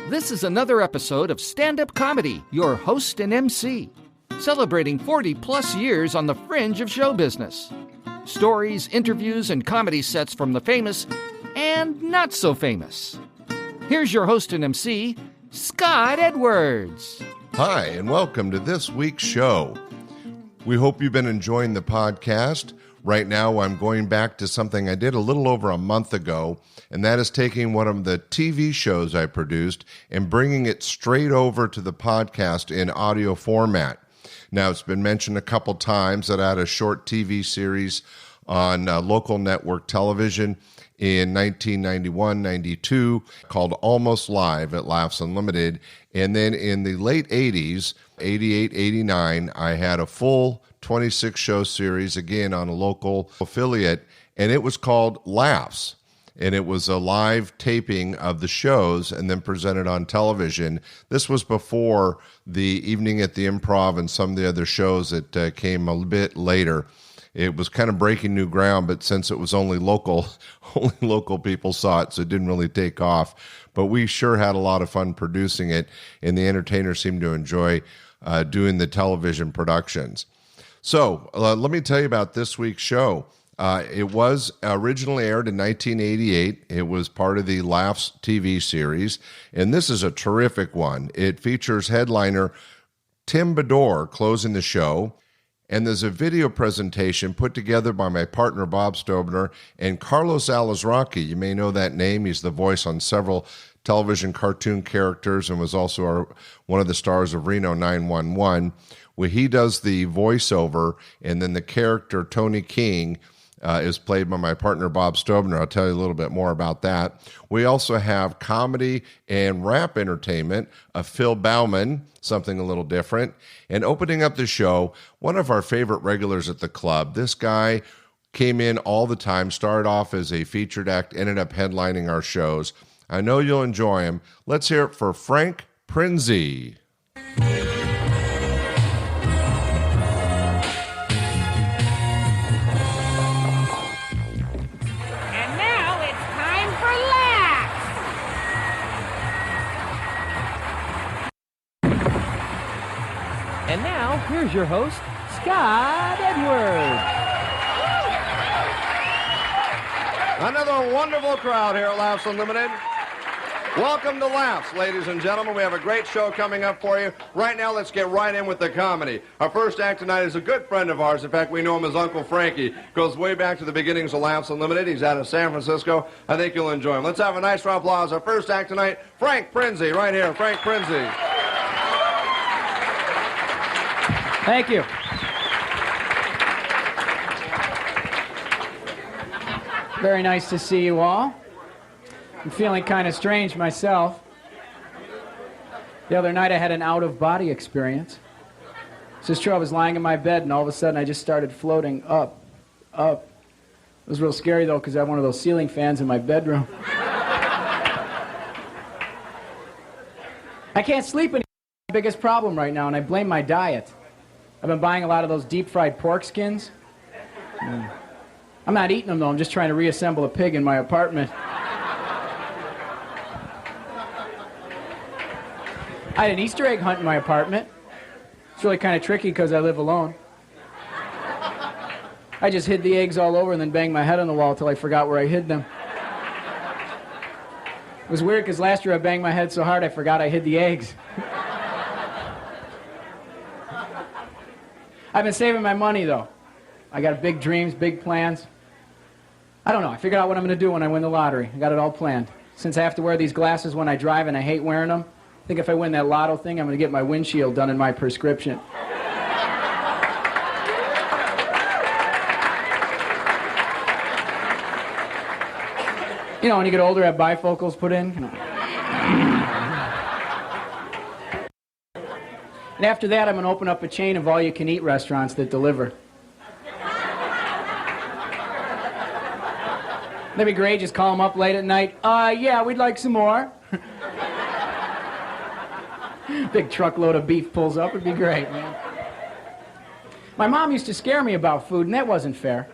This is another episode of Standup Comedy, your host and MC, celebrating 40-plus years on the fringe of show business. Stories, interviews, and comedy sets from the famous and not so famous. Here's your host and MC, Scott Edwards. Hi, and welcome to this week's show. We hope you've been enjoying the podcast. Right now, I'm going back to something I did a little over a month ago, and that is taking one of the TV shows I produced and bringing it straight over to the podcast in audio format. Now, it's been mentioned a couple times that I had a short TV series on local network television in 1991-92 called Almost Live at Laughs Unlimited. And then in the late 80s, 88, 89, I had a full 26-show series, again, on a local affiliate, and it was called Laughs. And it was a live taping of the shows and then presented on television. This was before the Evening at the Improv and some of the other shows that came a bit later. It was kind of breaking new ground, but since it was only local people saw it, so it didn't really take off. But we sure had a lot of fun producing it, and the entertainers seemed to enjoy doing the television productions. So let me tell you about this week's show. It was originally aired in 1988. It was part of the Laughs TV series, and this is a terrific one. It features headliner Tim Bedore closing the show, and there's a video presentation put together by my partner Bob Stobener and Carlos Alazraqui. You may know that name. He's the voice on several television cartoon characters and was also one of the stars of Reno 911. Where he does the voiceover, and then the character Tony King is played by my partner Bob Stobener. I'll tell you a little bit more about that. We also have comedy and rap entertainment of Phil Bauman, something a little different. And opening up the show, one of our favorite regulars at the club. This guy came in all the time, started off as a featured act, ended up headlining our shows. I know you'll enjoy him. Let's hear it for Frank Prinzi. And now, here's your host, Scott Edwards. Another wonderful crowd here at Laughs Unlimited. Welcome to Laughs, ladies and gentlemen. We have a great show coming up for you. Right now, let's get right in with the comedy. Our first act tonight is a good friend of ours. In fact, we know him as Uncle Frankie. Goes way back to the beginnings of Laughs Unlimited. He's out of San Francisco. I think you'll enjoy him. Let's have a nice round of applause. Our first act tonight, Frank Prinzi, right here. Frank Prinzi. Thank you. Very nice to see you all. I'm feeling kind of strange myself. The other night I had an out-of-body experience. It's true, I was lying in my bed and all of a sudden I just started floating up. It was real scary though because I have one of those ceiling fans in my bedroom. I can't sleep anymore. It's my biggest problem right now, and I blame my diet. I've been buying a lot of those deep-fried pork skins. I'm not eating them, though. I'm just trying to reassemble a pig in my apartment. I had an Easter egg hunt in my apartment. It's really kind of tricky because I live alone. I just hid the eggs all over and then banged my head on the wall until I forgot where I hid them. It was weird because last year I banged my head so hard I forgot I hid the eggs. I've been saving my money, though. I got big dreams, big plans. I don't know. I figured out what I'm going to do when I win the lottery. I got it all planned. Since I have to wear these glasses when I drive and I hate wearing them, I think if I win that lotto thing, I'm going to get my windshield done in my prescription. You know, when you get older, have bifocals put in. You know. And after that, I'm going to open up a chain of all-you-can-eat restaurants that deliver. That'd be great. Just call them up late at night. Yeah, we'd like some more. Big truckload of beef pulls up. It'd be great, man. My mom used to scare me about food, and that wasn't fair.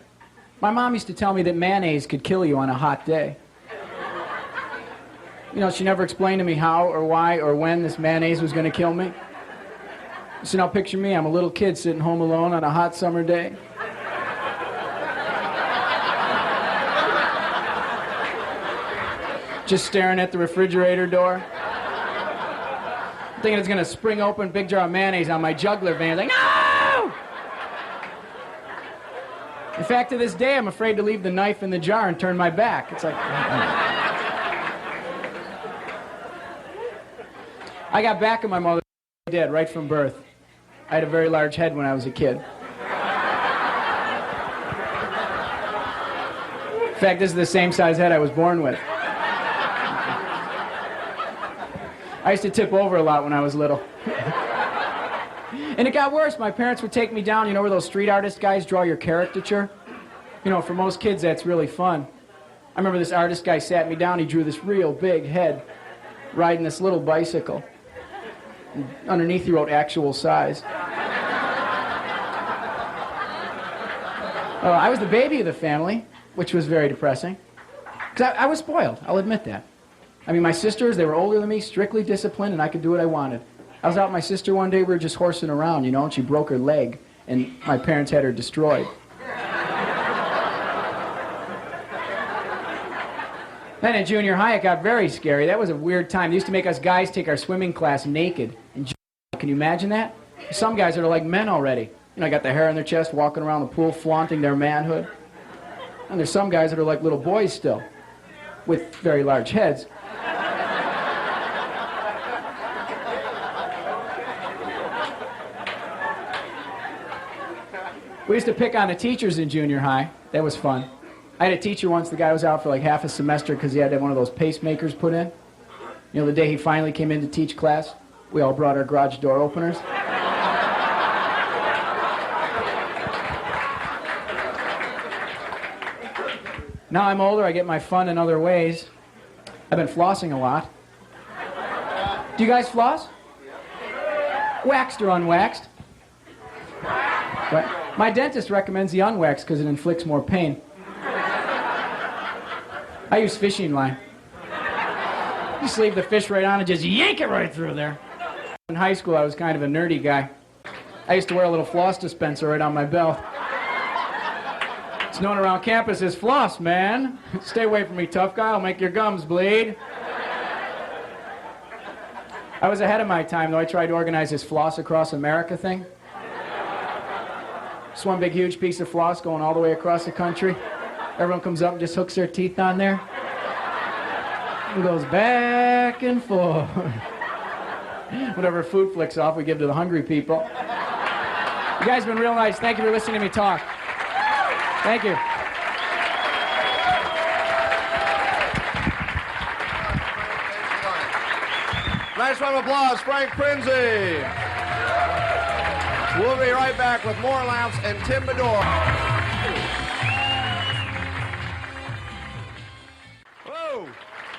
My mom used to tell me that mayonnaise could kill you on a hot day. You know, she never explained to me how or why or when this mayonnaise was going to kill me. So now picture me, I'm a little kid sitting home alone on a hot summer day. Just staring at the refrigerator door. Thinking it's going to spring open, big jar of mayonnaise on my jugular vein. Like, no! In fact, to this day, I'm afraid to leave the knife in the jar and turn my back. It's like... I got back at my mother dead right from birth. I had a very large head when I was a kid. In fact, this is the same size head I was born with. I used to tip over a lot when I was little. And it got worse. My parents would take me down, you know where those street artist guys draw your caricature? You know, for most kids, that's really fun. I remember this artist guy sat me down, he drew this real big head riding this little bicycle. And underneath he wrote actual size. I was the baby of the family, which was very depressing. Because I was spoiled, I'll admit that. I mean, my sisters, they were older than me, strictly disciplined, and I could do what I wanted. I was out with my sister one day, we were just horsing around, you know, and she broke her leg, and my parents had her destroyed. Then in junior high, it got very scary. That was a weird time. They used to make us guys take our swimming class naked. Can you imagine that? Some guys that are like men already. You know, got the hair on their chest, walking around the pool, flaunting their manhood. And there's some guys that are like little boys still, with very large heads. We used to pick on the teachers in junior high. That was fun. I had a teacher once, the guy was out for like half a semester because he had to have one of those pacemakers put in. You know, the day he finally came in to teach class, we all brought our garage door openers. Now I'm older, I get my fun in other ways. I've been flossing a lot. Do you guys floss? Waxed or unwaxed? What? My dentist recommends the unwaxed because it inflicts more pain. I use fishing line. Just leave the fish right on and just yank it right through there. In high school, I was kind of a nerdy guy. I used to wear a little floss dispenser right on my belt. It's known around campus as floss, man. Stay away from me, tough guy. I'll make your gums bleed. I was ahead of my time, though. I tried to organize this Floss Across America thing. Just one big, huge piece of floss going all the way across the country. Everyone comes up and just hooks their teeth on there. It goes back and forth. Whatever food flicks off, we give to the hungry people. You guys have been real nice. Thank you for listening to me talk. Thank you. Nice round of applause, Frank Prinzi. We'll be right back with more Laughs and Tim Bedore. Whoa!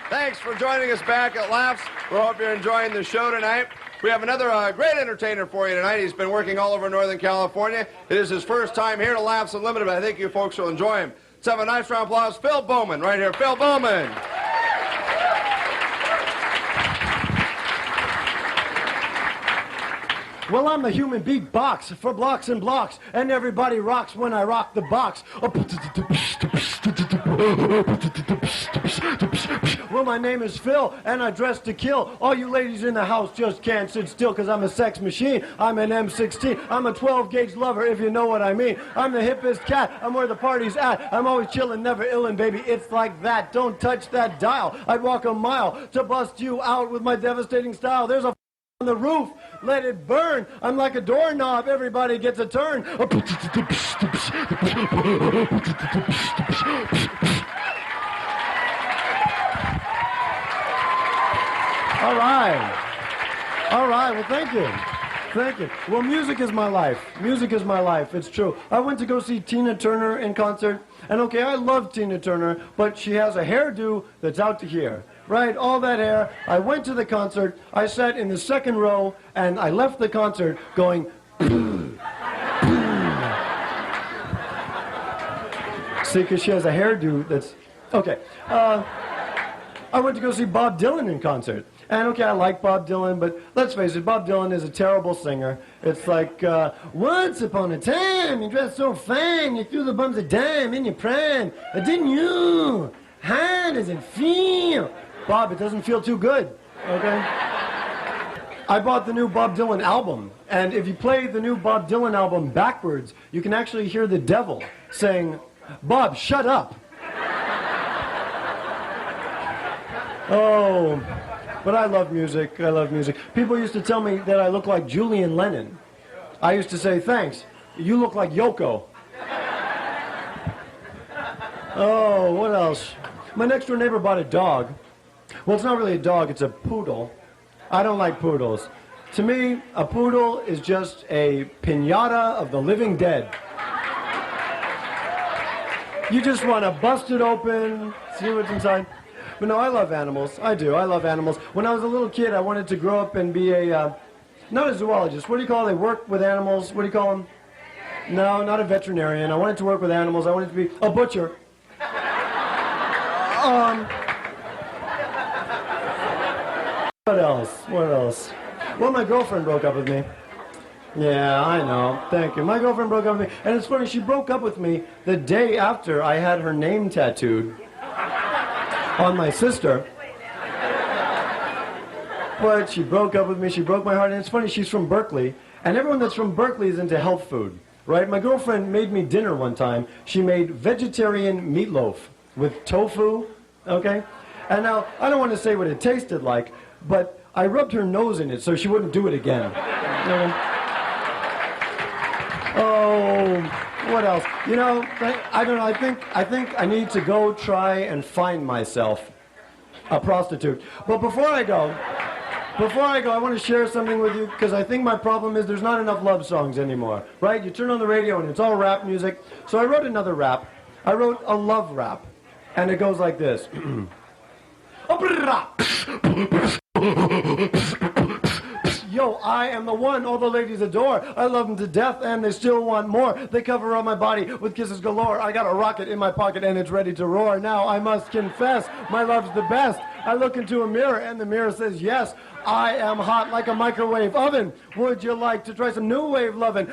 Thanks for joining us back at Laughs. We hope you're enjoying the show tonight. We have another great entertainer for you tonight. He's been working all over Northern California. It is his first time here to Laughs Unlimited, but I think you folks will enjoy him. Let's have a nice round of applause. Phil Bauman, right here. Phil Bauman. Well, I'm the human beatbox for blocks and blocks, and everybody rocks when I rock the box. Well, my name is Phil, and I dress to kill. All you ladies in the house just can't sit still, because I'm a sex machine. I'm an M16. I'm a 12-gauge lover, if you know what I mean. I'm the hippest cat. I'm where the party's at. I'm always chillin', never illin', baby. It's like that. Don't touch that dial. I'd walk a mile to bust you out with my devastating style. There's a on the roof, let it burn. I'm like a doorknob, everybody gets a turn. All right, well, thank you. Thank you. Well, music is my life. Music is my life. It's true. I went to go see Tina Turner in concert, and okay, I love Tina Turner, but she has a hairdo that's out to here. Right, all that hair. I went to the concert, I sat in the second row, and I left the concert going, see, because she has a hairdo that's, okay. I went to go see Bob Dylan in concert. And okay, I like Bob Dylan, but let's face it, Bob Dylan is a terrible singer. It's like, once upon a time, you dressed so fine, you threw the bums a dime in your prime. Didn't you? How does it feel? Bob, it doesn't feel too good, okay? I bought the new Bob Dylan album, and if you play the new Bob Dylan album backwards, you can actually hear the devil saying, Bob, shut up. Oh, but I love music. I love music. People used to tell me that I look like Julian Lennon. I used to say, thanks, you look like Yoko. Oh, what else? My next door neighbor bought a dog. Well, it's not really a dog, it's a poodle. I don't like poodles. To me, a poodle is just a piñata of the living dead. You just want to bust it open, see what's inside. But no, I love animals. I do. I love animals. When I was a little kid, I wanted to grow up and be not a zoologist. What do you call it? They work with animals. What do you call them? No, not a veterinarian. I wanted to work with animals. I wanted to be a butcher. What else? What else? Well, my girlfriend broke up with me. Yeah, I know. Thank you. My girlfriend broke up with me. And it's funny, she broke up with me the day after I had her name tattooed on my sister. But she broke up with me. She broke my heart. And it's funny, she's from Berkeley. And everyone that's from Berkeley is into health food, right? My girlfriend made me dinner one time. She made vegetarian meatloaf with tofu, okay? And now, I don't want to say what it tasted like, but I rubbed her nose in it so she wouldn't do it again. Oh, what else? You know, I don't know, I think I need to go try and find myself a prostitute. But before I go, I want to share something with you, because I think my problem is there's not enough love songs anymore, right? You turn on the radio and it's all rap music. So I wrote another rap. I wrote a love rap, and it goes like this. Yo, I am the one all the ladies adore. I love them to death and they still want more. They cover all my body with kisses galore. I got a rocket in my pocket and it's ready to roar. Now I must confess, my love's the best. I look into a mirror and the mirror says yes. I am hot like a microwave oven. Would you like to try some new wave lovin'?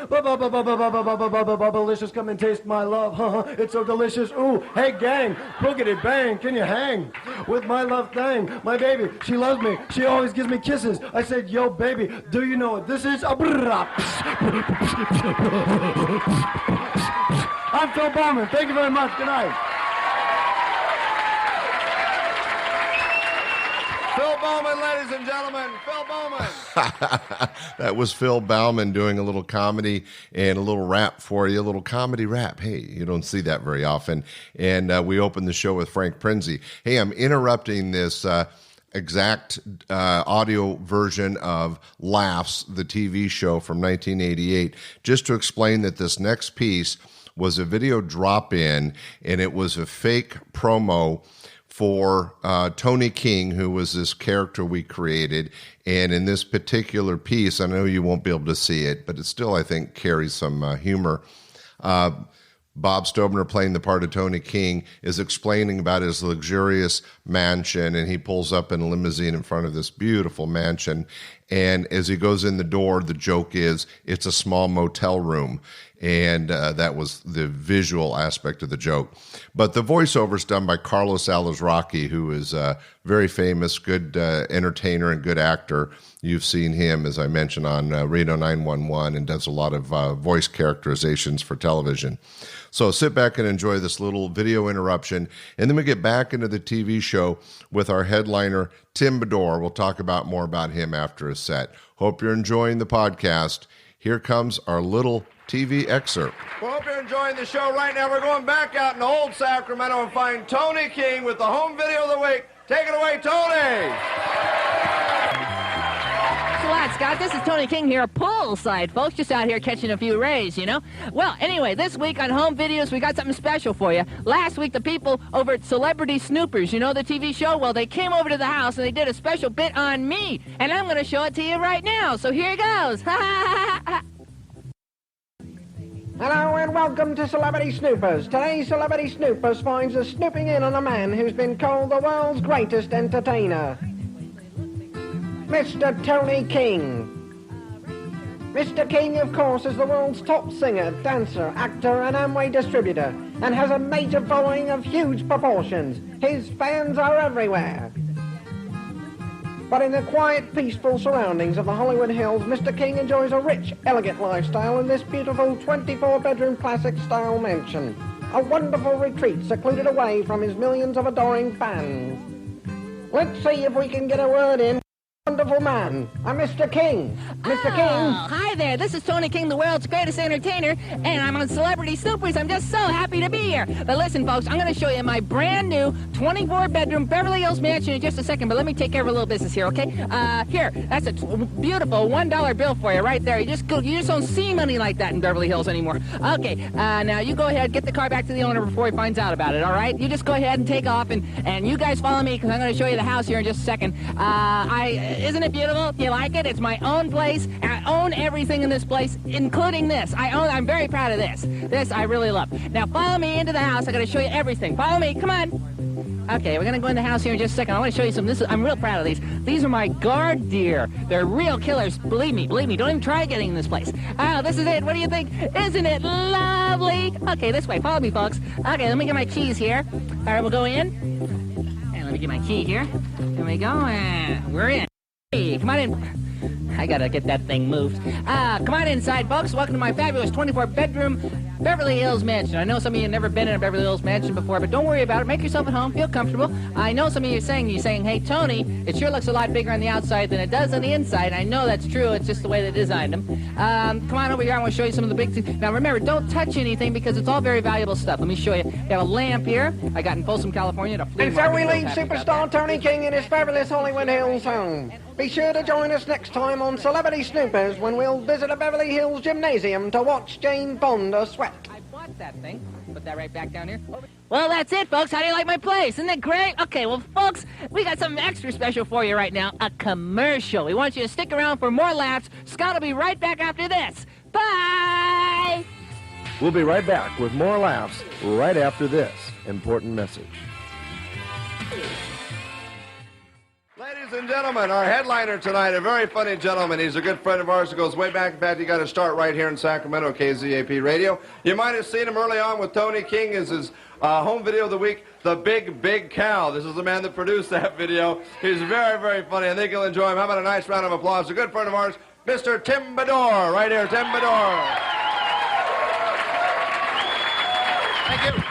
Delicious, come and taste my love. It's so delicious. Ooh, hey gang, boogity bang, can you hang with my love thing? My baby, she loves me. She always gives me kisses. I said, yo baby, do you know what this is? I'm Phil Bauman. Thank you very much. Good night. Phil Bauman, ladies and gentlemen, Phil Bauman. That was Phil Bauman doing a little comedy and a little rap for you, a little comedy rap. Hey, you don't see that very often. And we opened the show with Frank Prinzi. Hey, I'm interrupting this exact audio version of Laughs, the TV show from 1988, just to explain that this next piece was a video drop-in, and it was a fake promo for Tony King, who was this character we created. And in this particular piece, I know you won't be able to see it, but it still, I think, carries some humor. Bob Stobener, playing the part of Tony King, is explaining about his luxurious mansion, and he pulls up in a limousine in front of this beautiful mansion. And as he goes in the door, the joke is, it's a small motel room. And that was the visual aspect of the joke. But the voiceover is done by Carlos Alazraqui, who is a very famous, good entertainer and good actor. You've seen him, as I mentioned, on Radio 911, and does a lot of voice characterizations for television. So sit back and enjoy this little video interruption, and then we get back into the TV show with our headliner, Tim Bedore. We'll talk about more about him after his set. Hope you're enjoying the podcast. Here comes our little TV excerpt. Well, hope you're enjoying the show right now. We're going back out in old Sacramento and find Tony King with the home video of the week. Take it away, Tony! Thanks a lot, Scott. This is Tony King here, poolside, folks, just out here catching a few rays, you know? Well, anyway, this week on Home Videos, we got something special for you. Last week, the people over at Celebrity Snoopers, you know the TV show? Well, they came over to the house and they did a special bit on me, and I'm going to show it to you right now. So here it goes. Hello and welcome to Celebrity Snoopers. Today, Celebrity Snoopers finds us snooping in on a man who's been called the world's greatest entertainer. Mr. Tony King. Mr. King, of course, is the world's top singer, dancer, actor, and Amway distributor, and has a major following of huge proportions. His fans are everywhere. But in the quiet, peaceful surroundings of the Hollywood Hills, Mr. King enjoys a rich, elegant lifestyle in this beautiful 24-bedroom classic-style mansion. A wonderful retreat secluded away from his millions of adoring fans. Let's see if we can get a word in. Wonderful man, I'm Mr. King. Mr. King. Hi there, this is Tony King, the world's greatest entertainer, and I'm on Celebrity Snoopers. I'm just so happy to be here. But listen, folks, I'm going to show you my brand new 24-bedroom Beverly Hills mansion in just a second, but let me take care of a little business here, okay? Here, that's a beautiful $1 bill for you right there. You just don't see money like that in Beverly Hills anymore. Okay, now you go ahead, get the car back to the owner before he finds out about it, all right? You just go ahead and take off, and you guys follow me, because I'm going to show you the house here in just a second. Isn't it beautiful? You like it? It's my own place, and I own everything in this place, including this. I'm very proud of this. This I really love. Now follow me into the house. I got to show you everything. Follow me. Come on. Okay, we're gonna go in the house here in just a second. I want to show you some. I'm real proud of these. These are my guard deer. They're real killers. Believe me. Don't even try getting in this place. Oh, this is it. What do you think? Isn't it lovely? Okay, this way. Follow me, folks. Okay, let me get my keys here. All right, we'll go in. And let me get my key here. There we go. And we're in. Hey, come on in. I gotta get that thing moved. Come on inside, folks. Welcome to my fabulous 24-bedroom Beverly Hills mansion. I know some of you have never been in a Beverly Hills mansion before, but don't worry about it. Make yourself at home. Feel comfortable. I know some of you are saying, hey, Tony, it sure looks a lot bigger on the outside than it does on the inside. I know that's true. It's just the way they designed them. Come on over here. I want to show you some of the big things. Now, remember, don't touch anything because it's all very valuable stuff. Let me show you. We have a lamp here. I got in Folsom, California. And so we leave superstar Tony King in his fabulous Hollywood Hills home. Be sure to join us next time on Celebrity Snoopers when we'll visit a Beverly Hills gymnasium to watch Jane Fonda sweat. I bought that thing. Put that right back down here. Well, that's it, folks. How do you like my place? Isn't that great? Okay, well, folks, we got something extra special for you right now. A commercial. We want you to stick around for more laughs. Scott will be right back after this. Bye! We'll be right back with more laughs right after this important message. Ladies and gentlemen, our headliner tonight, a very funny gentleman. He's a good friend of ours who goes way back. In fact, he got to start right here in Sacramento, KZAP Radio. You might have seen him early on with Tony King as his home video of the week, The Big Cow. This is the man that produced that video. He's very, very funny. I think you'll enjoy him. How about a nice round of applause? A good friend of ours, Mr. Tim Bedore. Right here, Tim Bedore. Thank you.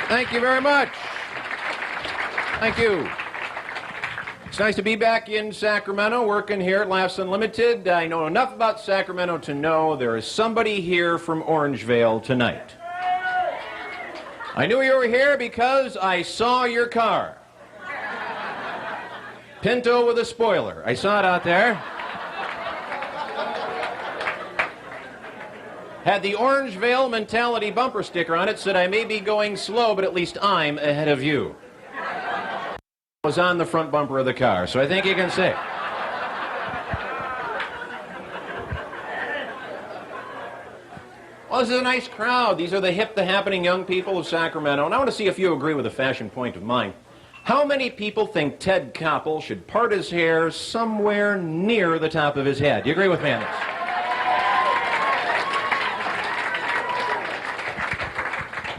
Thank you very much. Thank you. It's nice to be back in Sacramento, working here at Laughs Unlimited. I know enough about Sacramento to know there is somebody here from Orangevale tonight. I knew you were here because I saw your car. Pinto with a spoiler. I saw it out there. Had the Orangevale mentality bumper sticker on it, said I may be going slow, but at least I'm ahead of you. Was on the front bumper of the car, so I think you can say. Well, this is a nice crowd. These are the hip, the happening young people of Sacramento, and I want to see if you agree with a fashion point of mine. How many people think Ted Koppel should part his hair somewhere near the top of his head? Do you agree with me on this?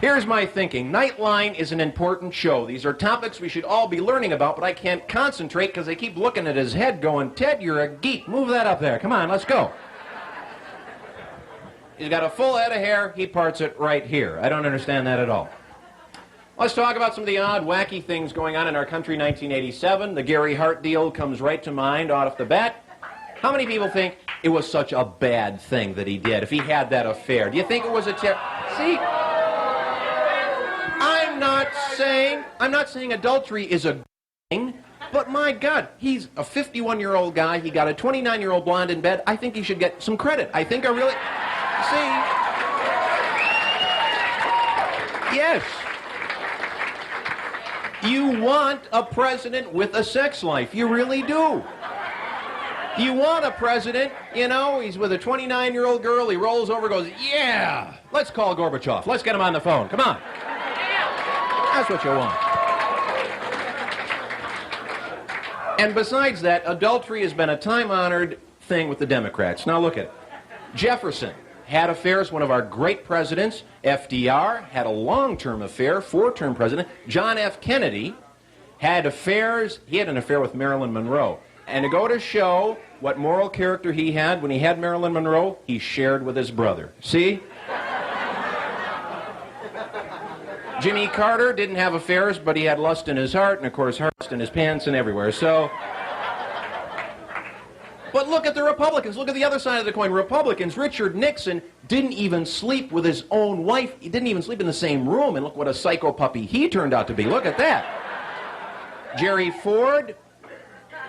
Here's my thinking. Nightline is an important show. These are topics we should all be learning about, but I can't concentrate because I keep looking at his head going, Ted, you're a geek. Move that up there. Come on, let's go. He's got a full head of hair. He parts it right here. I don't understand that at all. Let's talk about some of the odd, wacky things going on in our country. 1987, the Gary Hart deal comes right to mind off the bat. How many people think it was such a bad thing that he did if he had that affair? Do you think it was a See? I'm not saying adultery is a thing, but my God, he's a 51-year-old guy. He got a 29-year-old blonde in bed. I think he should get some credit. I think I really... See? Yes. You want a president with a sex life. You really do. You want a president, you know, he's with a 29-year-old girl, he rolls over, goes, yeah, let's call Gorbachev. Let's get him on the phone. Come on. That's what you want. And besides that, adultery has been a time-honored thing with the Democrats. Now look at it. Jefferson had affairs, one of our great presidents. FDR had a long-term affair, 4-term president. John F. Kennedy had affairs. He had an affair with Marilyn Monroe. And to go to show what moral character he had, when he had Marilyn Monroe, he shared with his brother. See? Jimmy Carter didn't have affairs, but he had lust in his heart, and of course, lust in his pants and everywhere. So, but look at the Republicans. Look at the other side of the coin. Republicans, Richard Nixon didn't even sleep with his own wife. He didn't even sleep in the same room, and look what a psycho puppy he turned out to be. Look at that. Jerry Ford,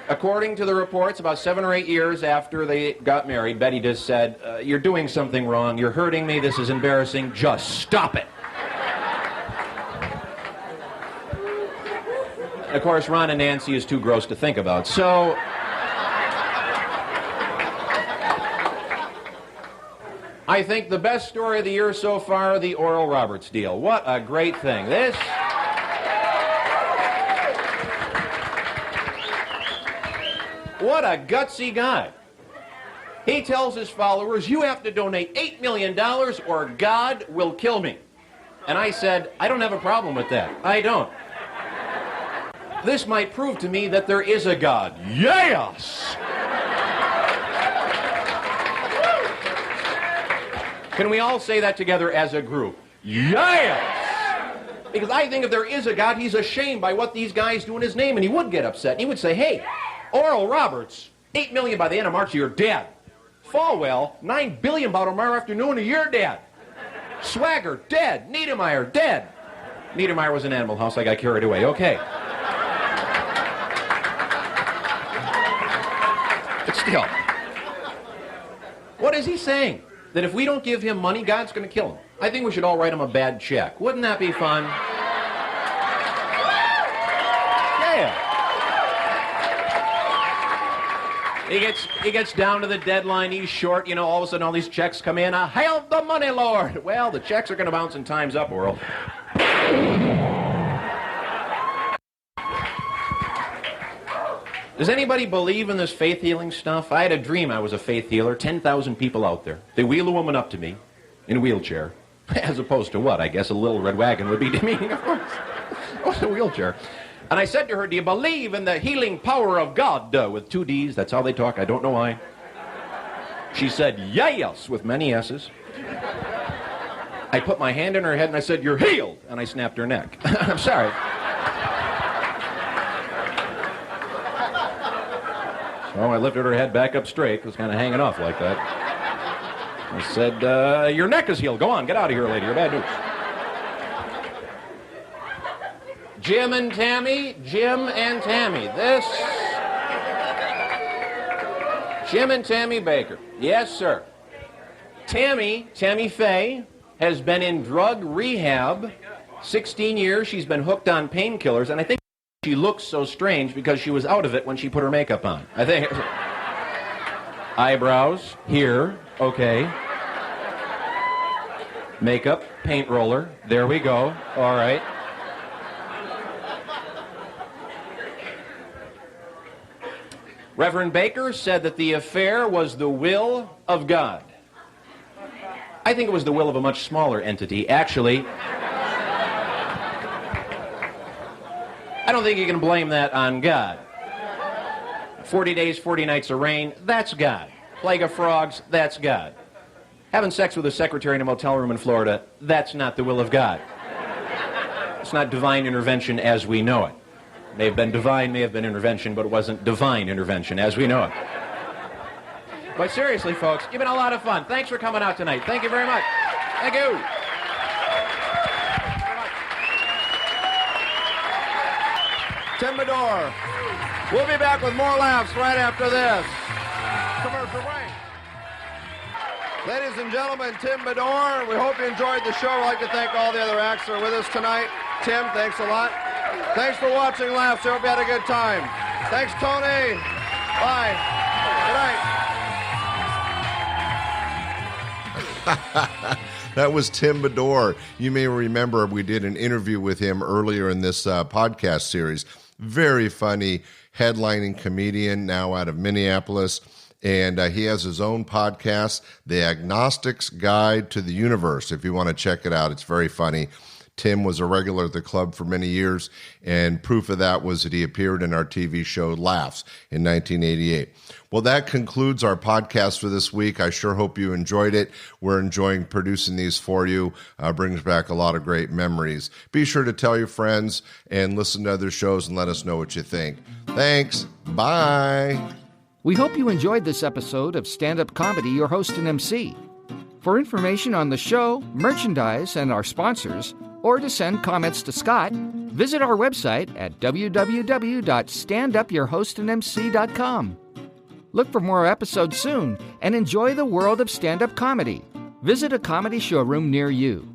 according to the reports, about 7 or 8 years after they got married, Betty just said, you're doing something wrong. You're hurting me. This is embarrassing. Just stop it. Of course, Ron and Nancy is too gross to think about. So, I think the best story of the year so far, the Oral Roberts deal. What a great thing. This... What a gutsy guy. He tells his followers, you have to donate $8 million or God will kill me. And I said, I don't have a problem with that. I don't. This might prove to me that there is a God. Yes! Can we all say that together as a group? Yes! Because I think if there is a God, he's ashamed by what these guys do in his name, and he would get upset. And he would say, hey, Oral Roberts, $8 million by the end of March, you're dead. Falwell, $9 billion by tomorrow afternoon, you're dead. Swagger, dead. Niedermeyer, dead. Niedermeyer was in Animal House, I got carried away. Okay. But still, what is he saying? That if we don't give him money, God's going to kill him. I think we should all write him a bad check. Wouldn't that be fun? Yeah. He gets down to the deadline, he's short, you know, all of a sudden all these checks come in. Hail the money, Lord! Well, the checks are going to bounce and time's up, Oral. Does anybody believe in this faith healing stuff? I had a dream I was a faith healer, 10,000 people out there. They wheel a woman up to me in a wheelchair, as opposed to what? I guess a little red wagon would be demeaning, of course. What's a wheelchair? And I said to her, do you believe in the healing power of God? With 2 D's, that's how they talk, I don't know why. She said, yes, with many S's. I put my hand in her head and I said, you're healed. And I snapped her neck. I'm sorry. So I lifted her head back up straight. It was kind of hanging off like that. I said, your neck is healed. Go on, get out of here, lady. You're bad news. Jim and Tammy. Jim and Tammy. This... Jim and Tammy Baker. Yes, sir. Tammy Faye, has been in drug rehab 16 years. She's been hooked on painkillers, and I think she looks so strange because she was out of it when she put her makeup on. I think... Eyebrows, here, okay. Makeup, paint roller, there we go, all right. Reverend Baker said that the affair was the will of God. I think it was the will of a much smaller entity. Actually, I don't think you can blame that on God. 40 days, 40 nights of rain, that's God. Plague of frogs, that's God. Having sex with a secretary in a motel room in Florida, that's not the will of God. It's not divine intervention as we know it. May have been divine, may have been intervention, but it wasn't divine intervention as we know it. But seriously, folks, you've been a lot of fun. Thanks for coming out tonight. Thank you very much. Thank you. Tim Bedore. We'll be back with more laughs right after this. Commercial break. Ladies and gentlemen, Tim Bedore. We hope you enjoyed the show. I'd like to thank all the other acts that are with us tonight. Tim, thanks a lot. Thanks for watching Laughs. I hope you had a good time. Thanks, Tony. Bye. That was Tim Bedore. You may remember we did an interview with him earlier in this podcast series. Very funny, headlining comedian now out of Minneapolis. And he has his own podcast, The Agnostic's Guide to the Universe. If you want to check it out, it's very funny. Tim was a regular at the club for many years, and proof of that was that he appeared in our TV show Laughs in 1988. Well, that concludes our podcast for this week. I sure hope you enjoyed it. We're enjoying producing these for you. Brings back a lot of great memories. Be sure to tell your friends and listen to other shows and let us know what you think. Thanks. Bye. We hope you enjoyed this episode of Stand-Up Comedy, your host and MC. For information on the show, merchandise, and our sponsors, or to send comments to Scott, visit our website at www.standupyourhostandmc.com. Look for more episodes soon and enjoy the world of stand-up comedy. Visit a comedy showroom near you.